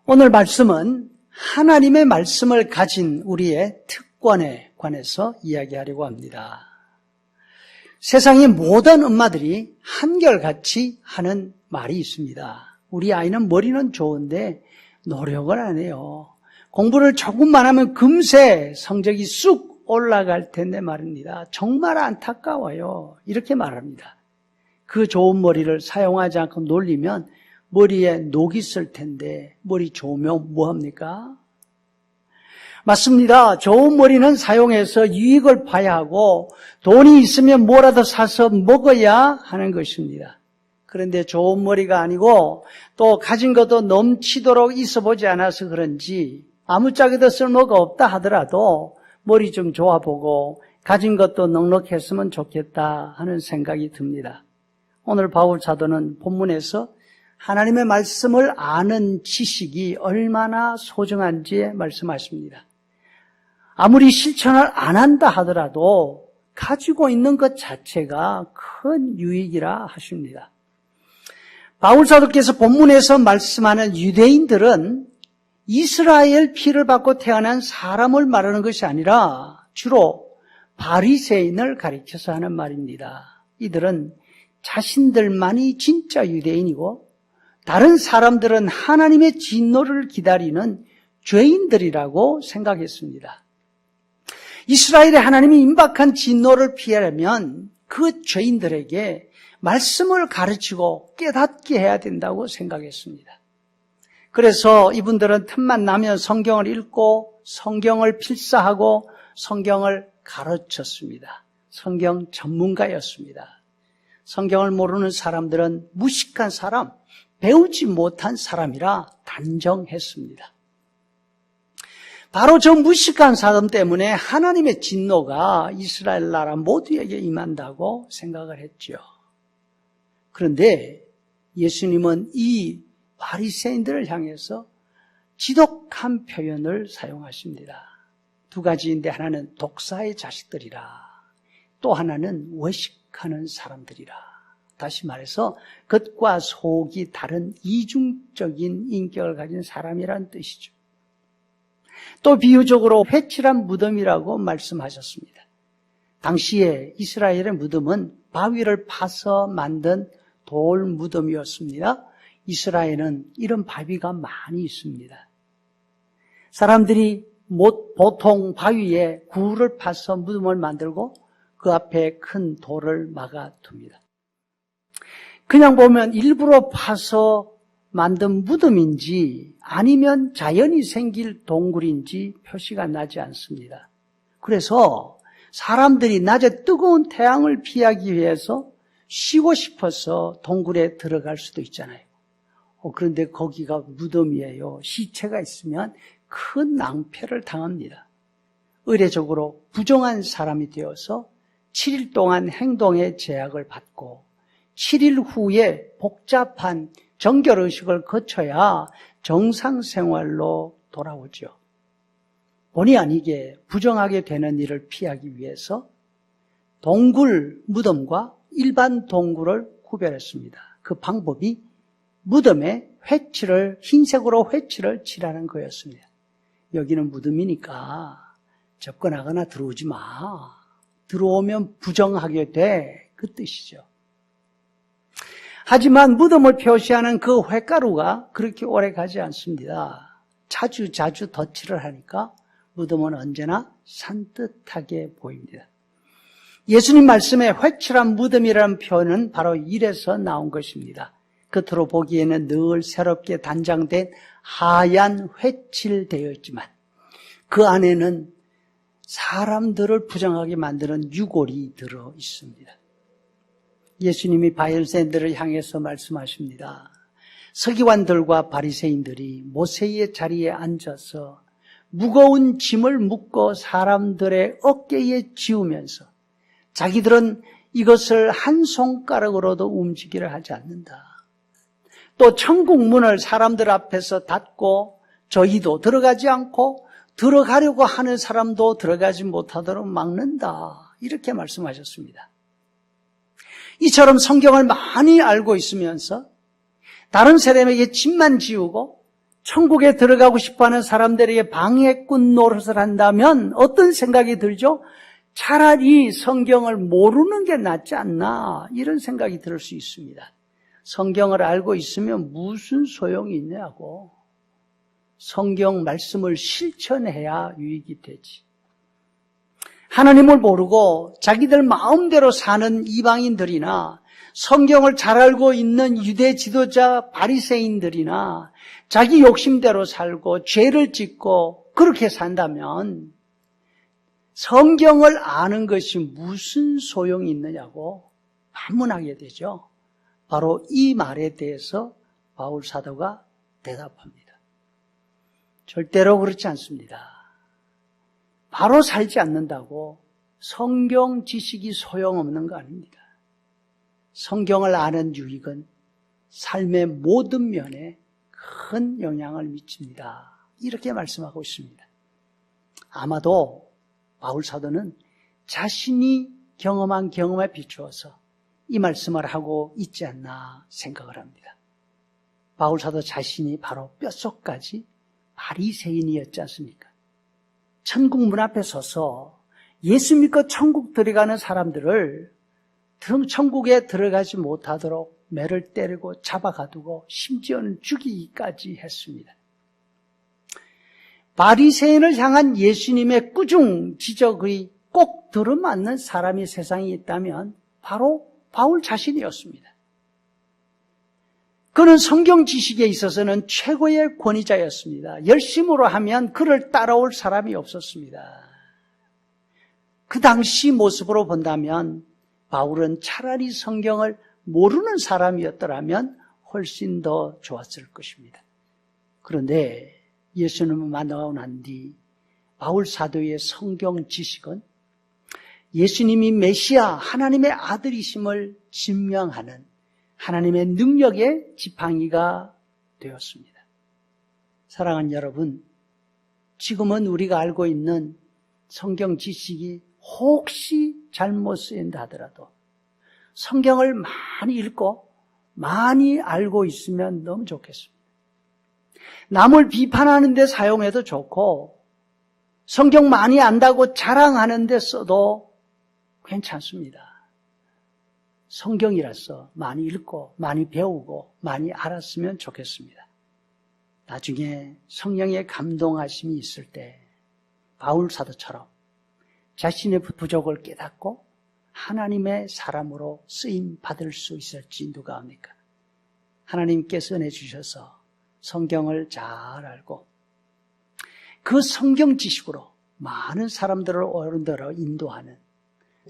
오늘 말씀은 하나님의 말씀을 가진 우리의 특권에 관해서 이야기하려고 합니다. 세상의 모든 엄마들이 한결같이 하는 말이 있습니다. 우리 아이는 머리는 좋은데 노력을 안 해요. 공부를 조금만 하면 금세 성적이 쑥 올라갈 텐데 말입니다. 정말 안타까워요. 이렇게 말합니다. 그 좋은 머리를 사용하지 않고 놀리면 머리에 녹이 있을 텐데 머리 좋으면 뭐합니까? 맞습니다. 좋은 머리는 사용해서 유익을 봐야 하고 돈이 있으면 뭐라도 사서 먹어야 하는 것입니다. 그런데 좋은 머리가 아니고 또 가진 것도 넘치도록 있어보지 않아서 그런지 아무짝에도 쓸모가 없다 하더라도 머리 좀 좋아보고 가진 것도 넉넉했으면 좋겠다 하는 생각이 듭니다. 오늘 바울 사도는 본문에서 하나님의 말씀을 아는 지식이 얼마나 소중한지 말씀하십니다. 아무리 실천을 안 한다 하더라도 가지고 있는 것 자체가 큰 유익이라 하십니다. 바울 사도께서 본문에서 말씀하는 유대인들은 이스라엘 피를 받고 태어난 사람을 말하는 것이 아니라 주로 바리새인을 가리켜서 하는 말입니다. 이들은 자신들만이 진짜 유대인이고 다른 사람들은 하나님의 진노를 기다리는 죄인들이라고 생각했습니다. 이스라엘의 하나님이 임박한 진노를 피하려면 그 죄인들에게 말씀을 가르치고 깨닫게 해야 된다고 생각했습니다. 그래서 이분들은 틈만 나면 성경을 읽고 성경을 필사하고 성경을 가르쳤습니다. 성경 전문가였습니다. 성경을 모르는 사람들은 무식한 사람, 배우지 못한 사람이라 단정했습니다. 바로 저 무식한 사람 때문에 하나님의 진노가 이스라엘 나라 모두에게 임한다고 생각을 했죠. 그런데 예수님은 이 바리새인들을 향해서 지독한 표현을 사용하십니다. 두 가지인데 하나는 독사의 자식들이라, 또 하나는 외식하는 사람들이라. 다시 말해서 겉과 속이 다른 이중적인 인격을 가진 사람이란 뜻이죠. 또 비유적으로 회칠한 무덤이라고 말씀하셨습니다. 당시에 이스라엘의 무덤은 바위를 파서 만든 돌 무덤이었습니다. 이스라엘은 이런 바위가 많이 있습니다. 사람들이 보통 바위에 굴을 파서 무덤을 만들고 그 앞에 큰 돌을 막아둡니다. 그냥 보면 일부러 파서 만든 무덤인지 아니면 자연히 생길 동굴인지 표시가 나지 않습니다. 그래서 사람들이 낮에 뜨거운 태양을 피하기 위해서 쉬고 싶어서 동굴에 들어갈 수도 있잖아요. 그런데 거기가 무덤이에요. 시체가 있으면 큰 낭패를 당합니다. 의례적으로 부정한 사람이 되어서 7일 동안 행동의 제약을 받고 7일 후에 복잡한 정결의식을 거쳐야 정상생활로 돌아오죠. 본의 아니게 부정하게 되는 일을 피하기 위해서 동굴 무덤과 일반 동굴을 구별했습니다. 그 방법이 무덤에 흰색으로 회칠을 칠하는 거였습니다. 여기는 무덤이니까 접근하거나 들어오지 마. 들어오면 부정하게 돼. 그 뜻이죠. 하지만 무덤을 표시하는 그 횟가루가 그렇게 오래 가지 않습니다. 자주 덧칠을 하니까 무덤은 언제나 산뜻하게 보입니다. 예수님 말씀에 회칠한 무덤이라는 표현은 바로 이래서 나온 것입니다. 겉으로 보기에는 늘 새롭게 단장된 하얀 회칠되어 있지만 그 안에는 사람들을 부정하게 만드는 유골이 들어 있습니다. 예수님이 바리새인들을 향해서 말씀하십니다. 서기관들과 바리새인들이 모세의 자리에 앉아서 무거운 짐을 묶어 사람들의 어깨에 지우면서 자기들은 이것을 한 손가락으로도 움직이려 하지 않는다. 또 천국 문을 사람들 앞에서 닫고 저희도 들어가지 않고 들어가려고 하는 사람도 들어가지 못하도록 막는다. 이렇게 말씀하셨습니다. 이처럼 성경을 많이 알고 있으면서 다른 사람에게 짐만 지우고 천국에 들어가고 싶어하는 사람들에게 방해꾼 노릇을 한다면 어떤 생각이 들죠? 차라리 성경을 모르는 게 낫지 않나 이런 생각이 들 수 있습니다. 성경을 알고 있으면 무슨 소용이 있냐고. 성경 말씀을 실천해야 유익이 되지. 하나님을 모르고 자기들 마음대로 사는 이방인들이나 성경을 잘 알고 있는 유대 지도자 바리새인들이나 자기 욕심대로 살고 죄를 짓고 그렇게 산다면 성경을 아는 것이 무슨 소용이 있느냐고 반문하게 되죠. 바로 이 말에 대해서 바울 사도가 대답합니다. 절대로 그렇지 않습니다. 바로 살지 않는다고 성경 지식이 소용없는 거 아닙니다. 성경을 아는 유익은 삶의 모든 면에 큰 영향을 미칩니다. 이렇게 말씀하고 있습니다. 아마도 바울 사도는 자신이 경험한 경험에 비추어서 이 말씀을 하고 있지 않나 생각을 합니다. 바울 사도 자신이 바로 뼛속까지 바리새인이었지 않습니까? 천국 문 앞에 서서 예수 믿고 천국 들어가는 사람들을 천국에 들어가지 못하도록 매를 때리고 잡아가두고 심지어는 죽이기까지 했습니다. 바리새인을 향한 예수님의 꾸중 지적의 꼭 들어맞는 사람이 세상에 있다면 바로 바울 자신이었습니다. 그는 성경 지식에 있어서는 최고의 권위자였습니다. 열심으로 하면 그를 따라올 사람이 없었습니다. 그 당시 모습으로 본다면 바울은 차라리 성경을 모르는 사람이었더라면 훨씬 더 좋았을 것입니다. 그런데 예수님을 만나고 난 뒤 바울 사도의 성경 지식은 예수님이 메시아 하나님의 아들이심을 증명하는 하나님의 능력의 지팡이가 되었습니다. 사랑하는 여러분, 지금은 우리가 알고 있는 성경 지식이 혹시 잘못 쓰인다 하더라도 성경을 많이 읽고 많이 알고 있으면 너무 좋겠습니다. 남을 비판하는 데 사용해도 좋고 성경 많이 안다고 자랑하는 데 써도 괜찮습니다. 성경이라서 많이 읽고 많이 배우고 많이 알았으면 좋겠습니다. 나중에 성령의 감동하심이 있을 때 바울 사도처럼 자신의 부족을 깨닫고 하나님의 사람으로 쓰임 받을 수 있을지 누가 압니까? 하나님께서 내주셔서 성경을 잘 알고 그 성경 지식으로 많은 사람들을 어른들어 인도하는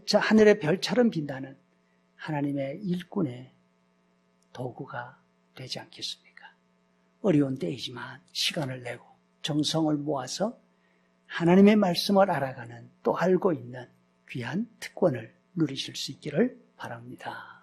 저 하늘의 별처럼 빛나는 하나님의 일꾼의 도구가 되지 않겠습니까? 어려운 때이지만 시간을 내고 정성을 모아서 하나님의 말씀을 알아가는 또 알고 있는 귀한 특권을 누리실 수 있기를 바랍니다.